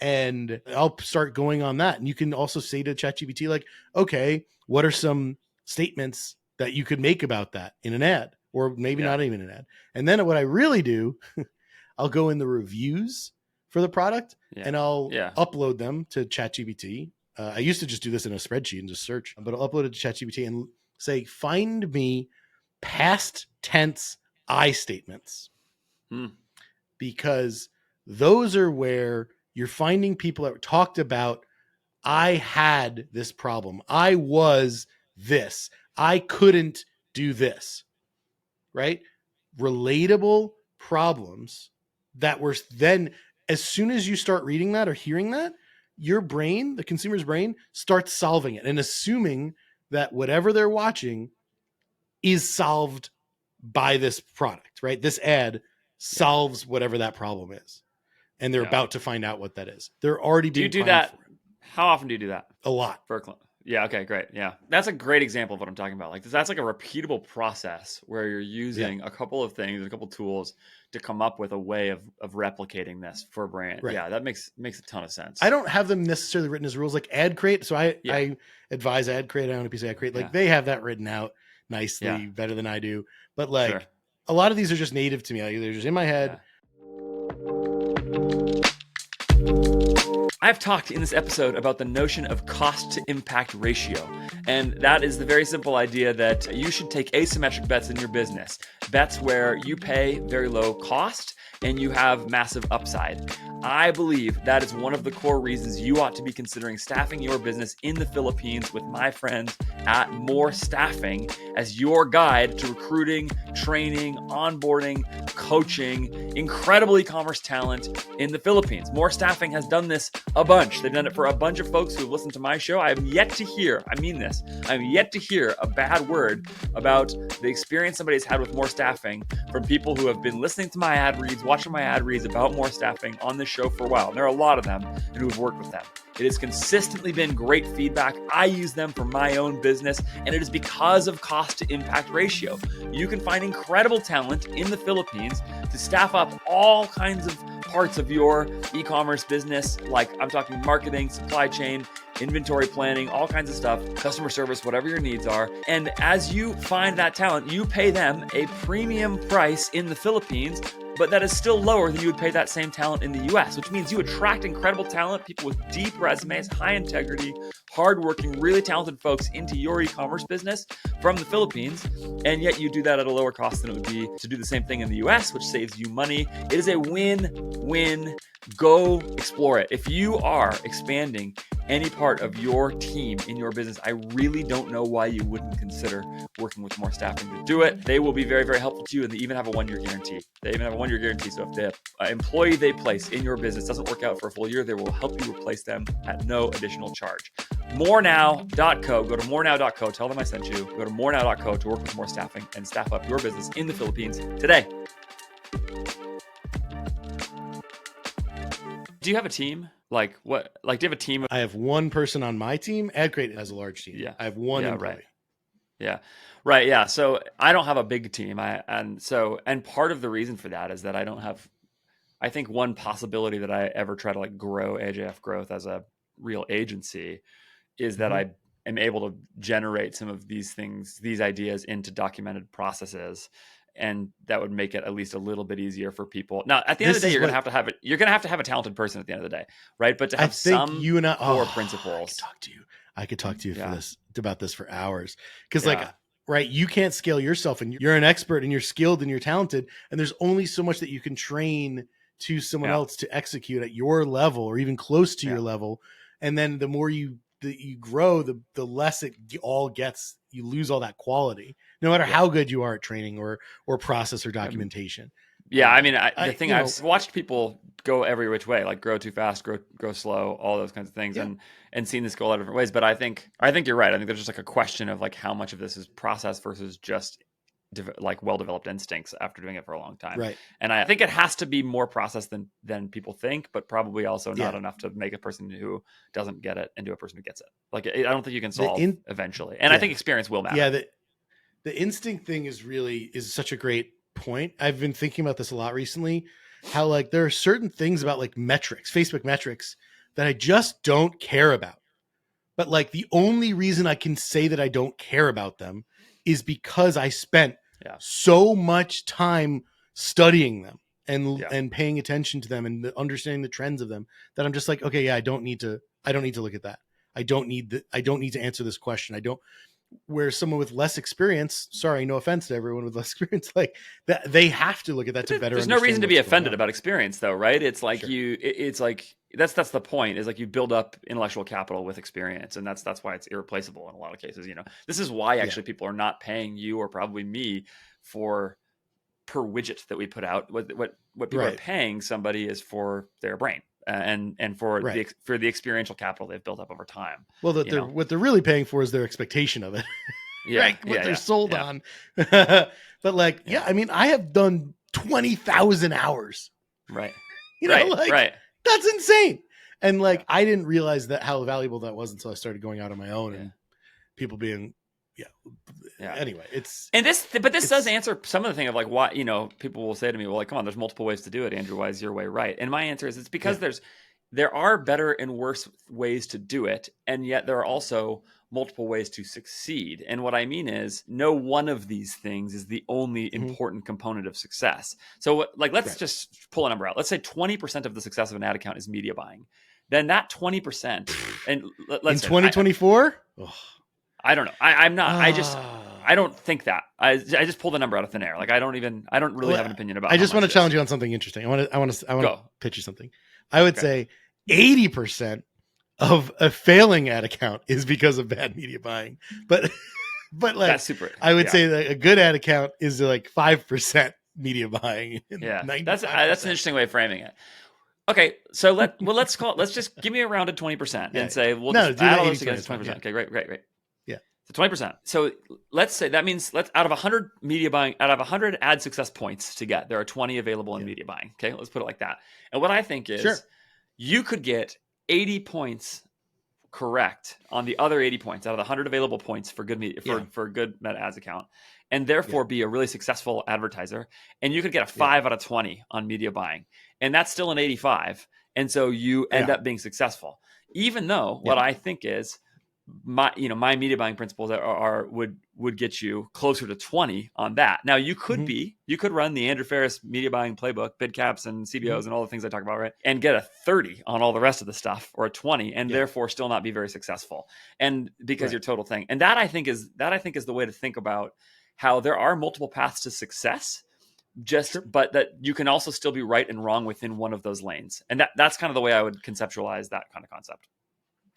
And I'll start going on that. And you can also say to ChatGPT, like, okay, what are some statements that you could make about that in an ad, or maybe not even an ad? And then what I really do, I'll go in the reviews for the product and I'll upload them to ChatGPT. I used to just do this in a spreadsheet and just search, but I'll upload it to ChatGPT and say, find me past tense I statements. Because those are where you're finding people that talked about, I had this problem. I was this. I couldn't do this. Right? Relatable problems that were then, as soon as you start reading that or hearing that, your brain, the consumer's brain, starts solving it and assuming that whatever they're watching is solved by this product, right? This ad solves whatever that problem is. And they're about to find out what that is. They're already being do that. How often do you do that? A lot. Yeah. Okay, great. Yeah. That's a great example of what I'm talking about. Like that's like a repeatable process where you're using a couple of things, a couple of tools to come up with a way of replicating this for a brand. Right. Yeah. That makes a ton of sense. I don't have them necessarily written as rules like ad create. So I advise ad create. I own a piece of ad create. Like they have that written out nicely, better than I do. But like a lot of these are just native to me. Like, they're just in my head. I've talked in this episode about the notion of cost to impact ratio. And that is the very simple idea that you should take asymmetric bets in your business. Bets where you pay very low cost and you have massive upside. I believe that is one of the core reasons you ought to be considering staffing your business in the Philippines with my friends at More Staffing as your guide to recruiting, training, onboarding, coaching, incredible e-commerce talent in the Philippines. More Staffing has done this a bunch. They've done it for a bunch of folks who have listened to my show. I am yet to hear, I mean this, I'm yet to hear a bad word about the experience somebody's had with More Staffing from people who have been listening to my ad reads, watching my ad reads about More Staffing on this show for a while. And there are a lot of them who have worked with them. It has consistently been great feedback. I use them for my own business, and it is because of cost to impact ratio. You can find incredible talent in the Philippines to staff up all kinds of parts of your e-commerce business, like I'm talking marketing, supply chain, inventory planning, all kinds of stuff, customer service, whatever your needs are. And as you find that talent, you pay them a premium price in the Philippines, but that is still lower than you would pay that same talent in the US, which means you attract incredible talent, people with deep resumes, high integrity, hardworking, really talented folks into your e-commerce business from the Philippines, and yet you do that at a lower cost than it would be to do the same thing in the US, which saves you money. It is a win-win. Go explore it. If you are expanding any part of your team in your business, I really don't know why you wouldn't consider working with More Staffing to do it. They will be very, very helpful to you, and they even have a 1-year guarantee. So if the employee they place in your business doesn't work out for a full year, they will help you replace them at no additional charge. Morenow.co. Go to morenow.co. Tell them I sent you. Go to morenow.co to work with More Staffing and staff up your business in the Philippines today. Do you have a team? Like what? Like, do you have a team? I have one person on my team. AdCrate has a large team. Yeah, I have one employee. Right. Right. Yeah. So I don't have a big team. And part of the reason for that is that I don't have. I think one possibility that I ever try to like grow AJF Growth as a real agency is that I am able to generate some of these things, these ideas into documented processes. And that would make it at least a little bit easier for people. Now, at the end of the day, you're going to have to have it. You're going to have a talented person at the end of the day, right? But to have some core principles. I could talk to you for this about this for hours because, right, you can't scale yourself, and you're an expert, and you're skilled, and you're talented, and there's only so much that you can train to someone else to execute at your level or even close to your level. And then the more you grow, the less it all gets. You lose all that quality, no matter how good you are at training or process or documentation. Yeah, I mean, I've watched people go every which way, like grow too fast, grow slow, all those kinds of things, and seen this go a lot of different ways. But I think you're right. I think there's just like a question of like how much of this is process versus just like well-developed instincts after doing it for a long time. Right. And I think it has to be more process than people think, but probably also not enough to make a person who doesn't get it into a person who gets it. Like I don't think you can solve eventually. And I think experience will matter. Yeah, the instinct thing is such a great point. I've been thinking about this a lot recently, how like there are certain things about like metrics, Facebook metrics, that I just don't care about. But like the only reason I can say that I don't care about them is because I spent so much time studying them and paying attention to them and understanding the trends of them that I'm just like, okay, yeah, I don't need to look at that. I don't need to answer this question. Where someone with less experience, sorry, no offense to everyone with less experience, like that, they have to look at that to better. There's no reason to be offended about experience, though, right? It's like it's like that's the point. Is like you build up intellectual capital with experience, and that's why it's irreplaceable in a lot of cases. This is why actually people are not paying you or probably me for per widget that we put out. What people are paying somebody is for their brain. And for the experiential capital they've built up over time. Well, what they're really paying for is their expectation of it. What they're sold on. But like, I mean, I have done 20,000 hours. Right. That's insane. And like, I didn't realize how valuable that was until I started going out on my own and people being, Anyway, this does answer some of the thing of like why, people will say to me, well, like, come on, there's multiple ways to do it, Andrew. Why is your way right? And my answer is it's because there are better and worse ways to do it. And yet there are also multiple ways to succeed. And what I mean is no one of these things is the only important component of success. So let's just pull a number out. Let's say 20% of the success of an ad account is media buying. Then that 20% and let's in 2024, I don't know. I'm not. I don't think that. I just pulled the number out of thin air. Like I don't really have an opinion about. I just want to challenge you on something interesting. I want to pitch you something. I would say 80% of a failing ad account is because of bad media buying. But like that's super. I would say that a good ad account is like 5% media buying. Yeah, that's an interesting way of framing it. Okay, so let's just give me a rounded 20% and say we'll just add all those together 20%. Yeah. Okay, great. So 20%. So let's say that means out of 100 media buying, out of 100 ad success points to get, there are 20 available in media buying. Okay, let's put it like that. And what I think is you could get 80 points correct on the other 80 points out of the 100 available points for good media for a good Meta Ads account, and therefore be a really successful advertiser. And you could get a 5 out of 20 on media buying, and that's still an 85. And so you end up being successful, even though what I think is my media buying principles would get you closer to 20 on that. Now you could run the Andrew Ferris media buying playbook, bid caps and CBOs and all the things I talk about, right? And get a 30 on all the rest of the stuff, or a 20, and therefore still not be very successful. And because your total thing, and that I think is the way to think about how there are multiple paths to success, but that you can also still be right and wrong within one of those lanes. And that's kind of the way I would conceptualize that kind of concept.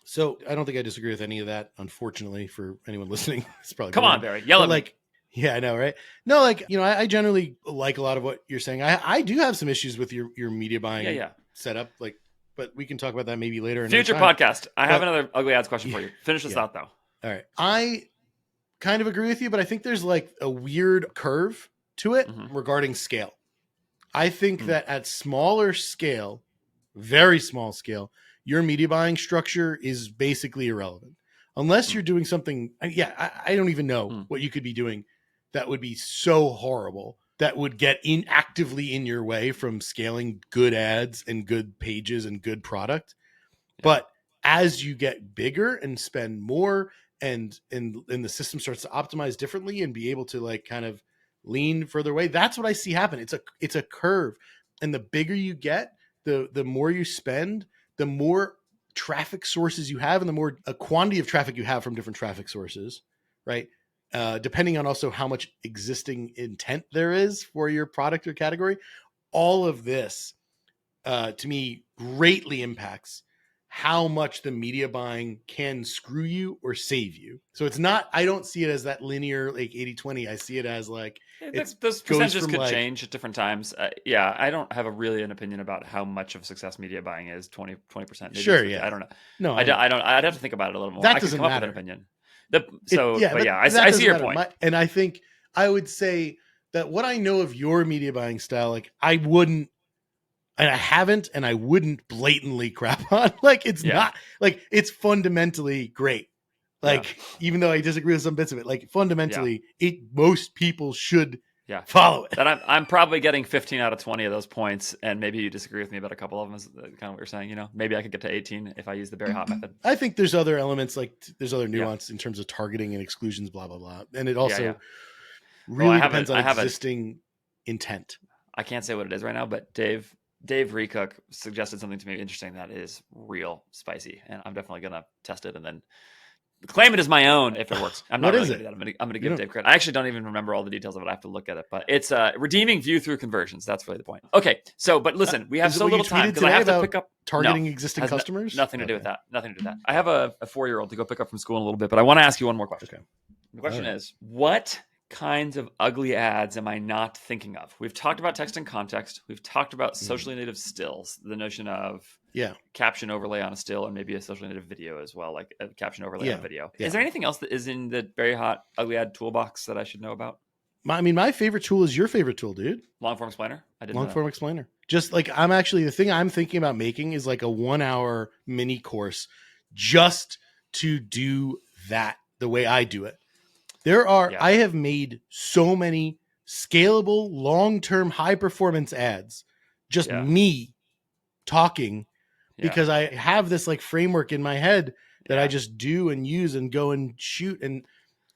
So I don't think I disagree with any of that. Unfortunately, for anyone listening, it's probably come on, Barry, yell at me. Yeah, I know, right? No, like I generally like a lot of what you're saying. I do have some issues with your media buying setup, but we can talk about that maybe later. Future podcast. I have another ugly ads question for you. Finish this out though. All right, I kind of agree with you, but I think there's like a weird curve to it regarding scale. I think that at smaller scale, very small scale, your media buying structure is basically irrelevant unless you're doing something. I don't even know what you could be doing that would be so horrible that would get actively in your way from scaling good ads and good pages and good product. But as you get bigger and spend more and the system starts to optimize differently and be able to like kind of lean further away, that's what I see happen. It's a curve. And the bigger you get, the more you spend, the more traffic sources you have and the more a quantity of traffic you have from different traffic sources, right? Depending on also how much existing intent there is for your product or category, all of this, to me, greatly impacts how much the media buying can screw you or save you. So it's not, I don't see it as that linear like 80-20. I see it as like those percentages could change at different times. Yeah, I don't have an opinion about how much of success media buying is. 20%. Maybe sure, yeah. I don't know. No, I don't. I'd have to think about it a little more. That I doesn't could come matter. up with an opinion. I see your point. And I think I would say that what I know of your media buying style, like I wouldn't, and I haven't, and I wouldn't blatantly crap on. Like it's not like it's fundamentally great. Like even though I disagree with some bits of it, like fundamentally, most people should follow it. That I'm probably getting 15 out of 20 of those points, and maybe you disagree with me about a couple of them. Is kind of what you're saying. You know, maybe I could get to 18 if I use the Barry Hott method. I think there's other elements, like there's other nuance in terms of targeting and exclusions, blah blah blah, and it also really depends on existing intent. I can't say what it is right now, but Dave Recook suggested something to me interesting that is real spicy, and I'm definitely gonna test it and then claim it as my own if it works. I'm not really gonna do that. I'm gonna give Dave credit. I actually don't even remember all the details of it. I have to look at it, but it's redeeming view through conversions. That's really the point. Okay, so but listen, we have so little time because I have to pick up targeting existing customers. Nothing to do with that. Nothing to do with that. I have a 4-year-old to go pick up from school in a little bit, but I want to ask you one more question. Okay. The question is, what kinds of ugly ads am I not thinking of? We've talked about text and context. We've talked about socially native stills, the notion of caption overlay on a still, and maybe a socially native video as well, like a caption overlay on a video. Is there anything else that is in the Very Hot ugly ad toolbox that I should know about? My favorite tool is your favorite tool, dude. Long form explainer. Long form explainer. Just like the thing I'm thinking about making is like a 1-hour mini course just to do that the way I do it. I have made so many scalable, long-term, high-performance ads, just me talking, because I have this like framework in my head that I just do and use and go and shoot, and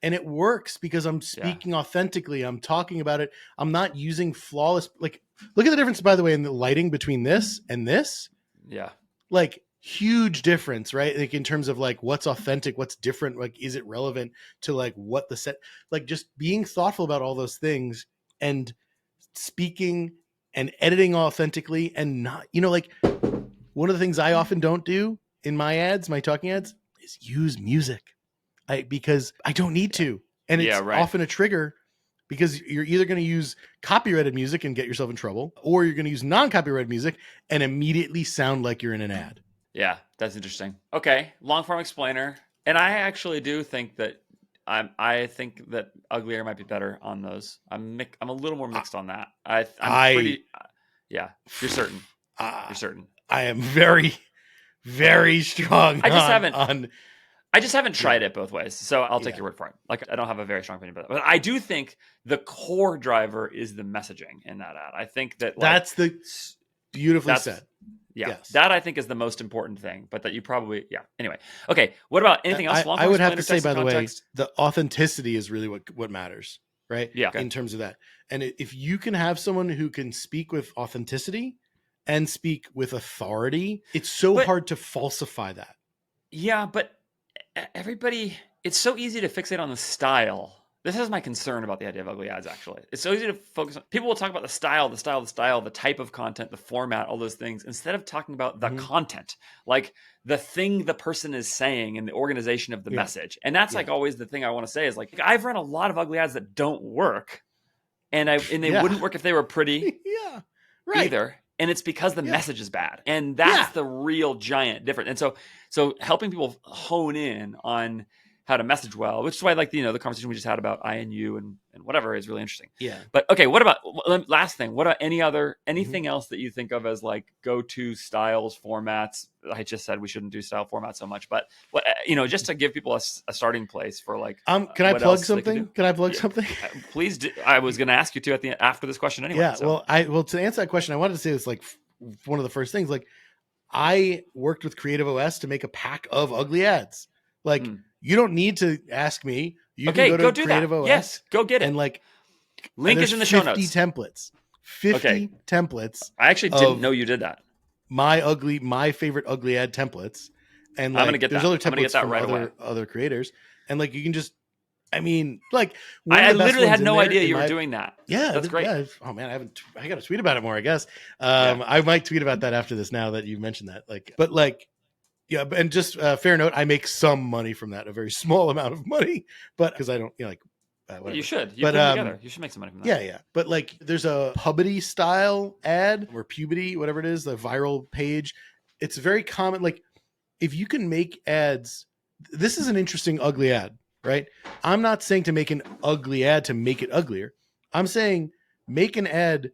it works because I'm speaking authentically. I'm talking about it. I'm not using flawless. Like, look at the difference, by the way, in the lighting between this and this. Yeah, like. Huge difference, right? Like in terms of like what's authentic, what's different, like is it relevant to like what the set, like just being thoughtful about all those things and speaking and editing authentically, and not, like one of the things I often don't do in my ads, my talking ads, is use music. Because I don't need to. And it's often a trigger, because you're either going to use copyrighted music and get yourself in trouble, or you're going to use non-copyrighted music and immediately sound like you're in an ad. Yeah, that's interesting. Okay, long form explainer, and I actually do think that I think that uglier might be better on those. I'm a little more mixed on that. You're certain. You're certain. I am very, very strong. I just haven't tried it both ways, so I'll take your word for it. Like, I don't have a very strong opinion about that, but I do think the core driver is the messaging in that ad. I think that that's beautifully said. Yeah, yes. That I think is the most important thing, but that you probably, Anyway, okay. What about anything else? I would have to say, by the way, the authenticity is really what matters, right? Yeah. Okay. In terms of that. And if you can have someone who can speak with authenticity and speak with authority, it's so hard to falsify that. Yeah, but it's so easy to fixate on the style. This is my concern about the idea of ugly ads, actually. It's so easy to focus on. People will talk about the style, the type of content, the format, all those things, instead of talking about the content, like the thing the person is saying and the organization of the message. And that's like always the thing I want to say is like, I've run a lot of ugly ads that don't work, and they wouldn't work if they were pretty either. And it's because the message is bad. And that's the real giant difference. And so helping people hone in on how to message well, which is why I like the conversation we just had about INU and whatever is really interesting. Yeah. But okay, what about last thing? What about anything else that you think of as like go-to styles, formats? I just said we shouldn't do style formats so much, but what just to give people a starting place for like. Can I plug something? Can I plug something? Please do. I was going to ask you to after this question anyway. Yeah. So. Well, to answer that question, I wanted to say this like one of the first things. Like, I worked with Creative OS to make a pack of ugly ads. Like. You don't need to ask me. You can go to Creative OS. Yes, go get it. And like, link is in the show notes. 50 templates. 50 templates. I actually didn't know you did that. My favorite ugly ad templates. And like, I'm gonna get there's that. other templates from other creators. And like, you can just, I literally had no idea you were doing that. Yeah, that's great. Yeah. Oh man, I got to tweet about it more, I guess. I might tweet about that after this. Now that you mentioned that, Yeah, and just fair note, I make some money from that, a very small amount of money, but because I don't, whatever. You should. You put them together. You should make some money from that. Yeah. But like, there's a Pubbity style ad or Puberty, whatever it is, the viral page. It's very common. Like, if you can make ads, this is an interesting ugly ad, right? I'm not saying to make an ugly ad to make it uglier. I'm saying make an ad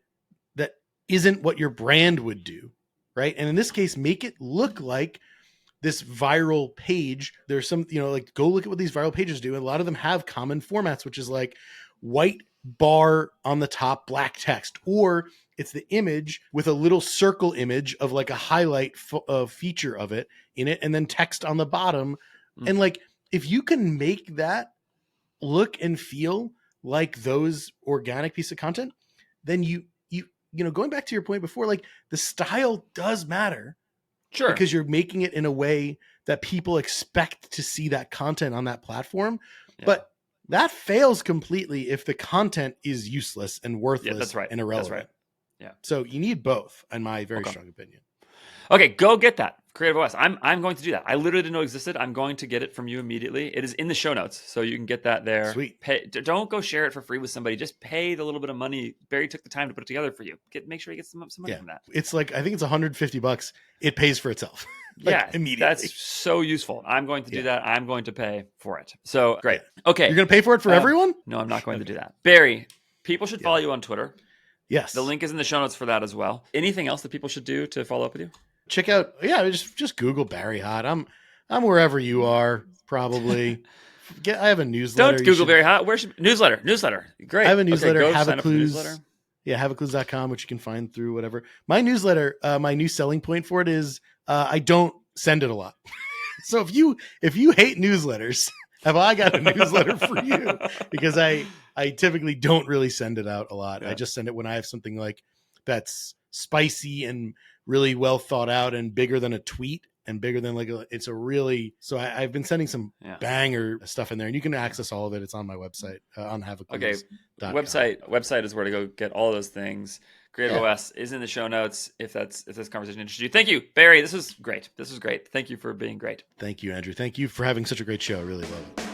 that isn't what your brand would do, right? And in this case, make it look like this viral page. There's some, like, go look at what these viral pages do. And a lot of them have common formats, which is like white bar on the top, black text, or it's the image with a little circle image of like a highlight feature of it in it, and then text on the bottom. And like, if you can make that look and feel like those organic piece of content, then you going back to your point before, like, the style does matter. Sure. Because you're making it in a way that people expect to see that content on that platform. Yeah. But that fails completely if the content is useless and worthless and irrelevant. That's right. Yeah. So you need both, in my very strong opinion. Okay, go get that. Creative OS. I'm going to do that. I literally didn't know it existed. I'm going to get it from you immediately. It is in the show notes, so you can get that there. Sweet. Don't go share it for free with somebody. Just pay the little bit of money. Barry took the time to put it together for you. Make sure you get some money from that. It's like, I think it's $150. It pays for itself. Immediately. That's so useful. I'm going to do that. I'm going to pay for it. So great. Okay. You're going to pay for it for everyone? No, I'm not going to do that. Barry, people should follow you on Twitter. Yes. The link is in the show notes for that as well. Anything else that people should do to follow up with you? Check out, just Google Barry Hott. I'm wherever you are, probably. I have a newsletter. Don't Google Barry Hott. Where's newsletter? Great. I have a newsletter. Okay, Have a Clues. Yeah, haveaclues.com, which you can find through whatever. My newsletter, my new selling point for it is I don't send it a lot. So if you hate newsletters, have I got a newsletter for you? Because I typically don't really send it out a lot. Yeah. I just send it when I have something like that's spicy and really well thought out and bigger than a tweet and bigger than so I've been sending some banger stuff in there, and you can access all of it. It's on my website on haveaclues.com. Okay. Website is where to go get all those things. Creative OS is in the show notes if this conversation interests you. Thank you, Barry. This was great. Thank you for being great. Thank you, Andrew. Thank you for having such a great show. I really love it.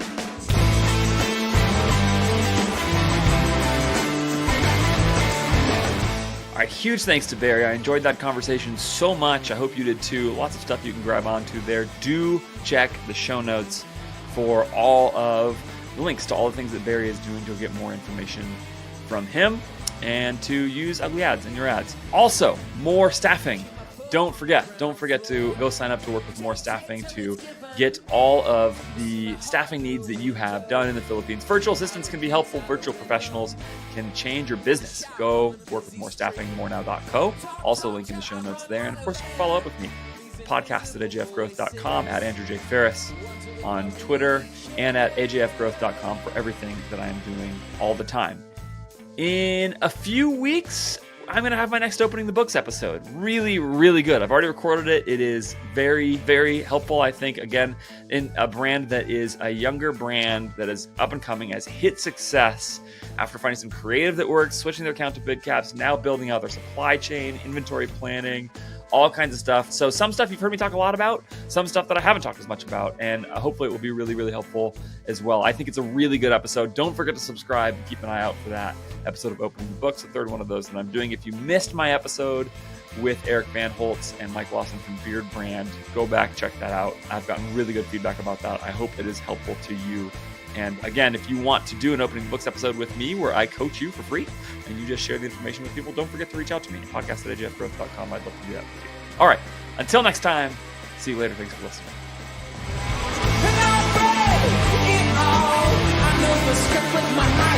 All right, huge thanks to Barry. I enjoyed that conversation so much. I hope you did too. Lots of stuff you can grab onto there. Do check the show notes for all of the links to all the things that Barry is doing to get more information from him and to use ugly ads in your ads. Also, more staffing. Don't forget to go sign up to work with More Staffing to get all of the staffing needs that you have done in the Philippines. Virtual assistants can be helpful. Virtual professionals can change your business. Go work with More Staffing, morenow.co. Also link in the show notes there. And of course, follow up with me. Podcast at ajfgrowth.com, at Andrew J. Ferris on Twitter, and at ajfgrowth.com for everything that I am doing all the time. In a few weeks, I'm going to have my next Opening the Books episode. Really, really good. I've already recorded it. It is very, very helpful, I think. Again, in a brand that is a younger brand that is up and coming, has hit success after finding some creative that works, switching their account to bid caps, now building out their supply chain, inventory planning, all kinds of stuff. So some stuff you've heard me talk a lot about, some stuff that I haven't talked as much about, and hopefully it will be really, really helpful as well. I think it's a really good episode. Don't forget to subscribe and keep an eye out for that episode of Opening the Books, the third one of those that I'm doing. If you missed my episode with Eric Van Holtz and Mike Lawson from Beard Brand, go back, check that out. I've gotten really good feedback about that. I hope it is helpful to you. And again, if you want to do an Opening the Books episode with me where I coach you for free and you just share the information with people, don't forget to reach out to me. podcast@ajfgrowth.com. I'd love to do that with you. All right. Until next time, see you later. Thanks for listening. And I know the script with my eyes.